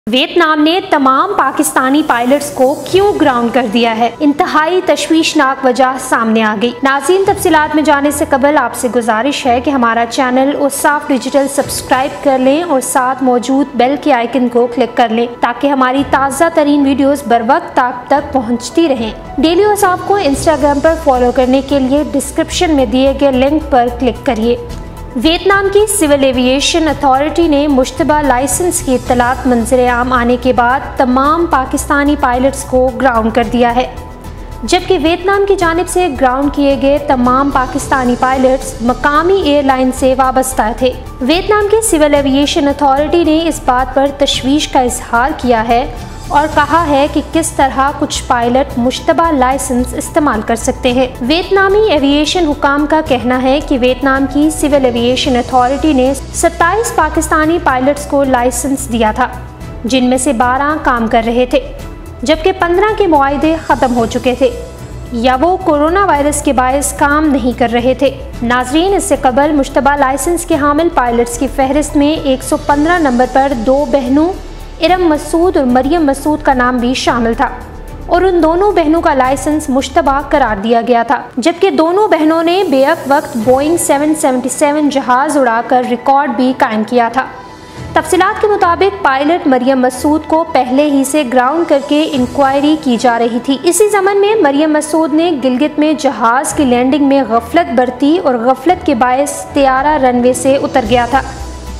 Vietnam ने तमाम Pakistani pilots को क्यों ग्राउंड कर दिया है, इंतहाई तशवीशनाक वजह सामने आ गई। नाज़रीन, तफसीलात में जाने से कबल आपसे गुजारिश है कि हमारा चैनल ओसाफ डिजिटल सब्सक्राइब कर लें और साथ मौजूद बेल के आइकन को क्लिक कर लें ताकि हमारी ताज़ा तरीन वीडियोस बर वक्त आप तक पहुँचती रहें। डेली ओसाफ को इंस्टाग्राम पर फॉलो करने के लिए डिस्क्रिप्शन में दिए गए लिंक पर क्लिक करिए। वियतनाम की सिविल एविएशन अथॉरिटी ने मुश्तबा लाइसेंस की इत्तलात मंजर आम आने के बाद तमाम पाकिस्तानी पायलट्स को ग्राउंड कर दिया है, जबकि वियतनाम की जानिब से ग्राउंड किए गए तमाम पाकिस्तानी पायलट्स मकामी एयरलाइन से वाबस्ता थे। वियतनाम की सिविल एविएशन अथॉरिटी ने इस बात पर तशवीश का इजहार किया है और कहा है कि किस तरह कुछ पायलट मुश्तबा लाइसेंस इस्तेमाल कर सकते हैं। वियतनामी एविएशन हुकाम का कहना है कि वियतनाम की सिविल एविएशन अथॉरिटी ने 27 पाकिस्तानी पायलट्स को लाइसेंस दिया था, जिनमें से 12 काम कर रहे थे, जबकि 15 के मुआहदे ख़त्म हो चुके थे या वो कोरोना वायरस के बायस काम नहीं कर रहे थे। नाजरीन, इससे कबल मुश्तबा लाइसेंस के हामिल पायलट्स की फहरिस्त में 115 नंबर पर 2 बहनों इरम मसूद और मरियम मसूद का नाम भी शामिल था और उन दोनों बहनों का लाइसेंस मुश्तबा करार दिया गया था, जबकि दोनों बहनों ने बेअक वक्त बोइंग 777 जहाज उड़ाकर रिकॉर्ड भी कायम किया था। तफसीलात के मुताबिक पायलट मरियम मसूद को पहले ही से ग्राउंड करके इंक्वायरी की जा रही थी। इसी ज़मन में मरियम मसूद ने गिलगित में जहाज की लैंडिंग में गफलत बरती और गफलत के बायस तैयारा रनवे से उतर गया था,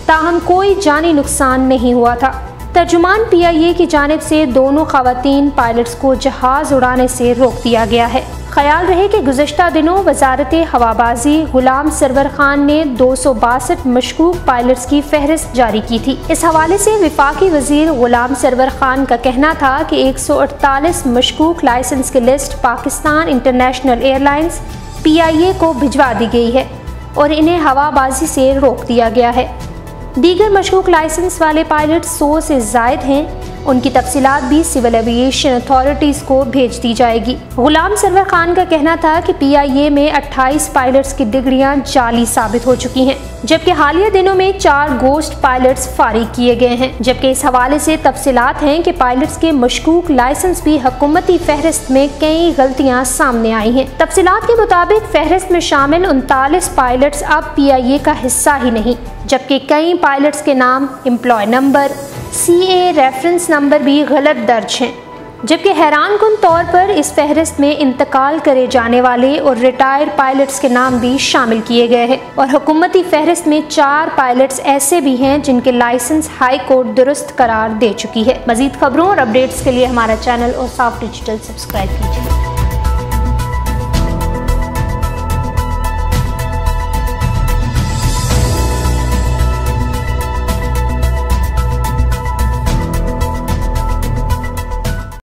ताहम कोई जानी नुकसान नहीं हुआ था। तर्जुमान PIA की जानिब से दोनों खवातीन पायलट्स को जहाज उड़ाने से रोक दिया गया है। ख्याल रहे कि गुज़श्ता दिनों वजारत हवाबाजी गुलाम सरवर खान ने 262 मशकूक पायलट्स की फहरिस्त जारी की थी। इस हवाले से वफाकी वजीर गुलाम सरवर खान का कहना था कि 148 मशकूक लाइसेंस की list Pakistan international airlines PIA को भिजवा दी गई है और इन्हें हवाबाजी से रोक दिया गया है। दीगर मशकूक लाइसेंस वाले पायलट 100 से जायद हैं, उनकी तफसीलात भी सिविल एविएशन अथॉरिटीज़ को भेज दी जाएगी। गुलाम सरवर खान का कहना था कि PIA में 28 पायलट्स की डिग्रियां जाली साबित हो चुकी हैं, जबकि हालिया दिनों में 4 गोस्ट पायलट्स फारिग किए गए हैं। जबकि इस हवाले से तफसीलात हैं कि पायलट्स के मशकूक लाइसेंस भी हुकूमती फहरिस्त में कई गलतियां सामने आई हैं। तफसीलात के मुताबिक फहरिस्त में शामिल 39 पायलट्स अब PIA का हिस्सा ही नहीं, जबकि कई पायलट्स के नाम, employ number, CA reference number भी गलत दर्ज हैं। जबकि हैरानकुन तौर पर इस फहरिस्त में इंतकाल करे जाने वाले और रिटायर्ड पायलट्स के नाम भी शामिल किए गए हैं और हुकूमती फहरिस्त में 4 पायलट्स ऐसे भी हैं जिनके लाइसेंस हाई कोर्ट दुरुस्त करार दे चुकी है। मजीद खबरों और अपडेट्स के लिए हमारा चैनल ओसाफ डिजिटल सब्सक्राइब कीजिए।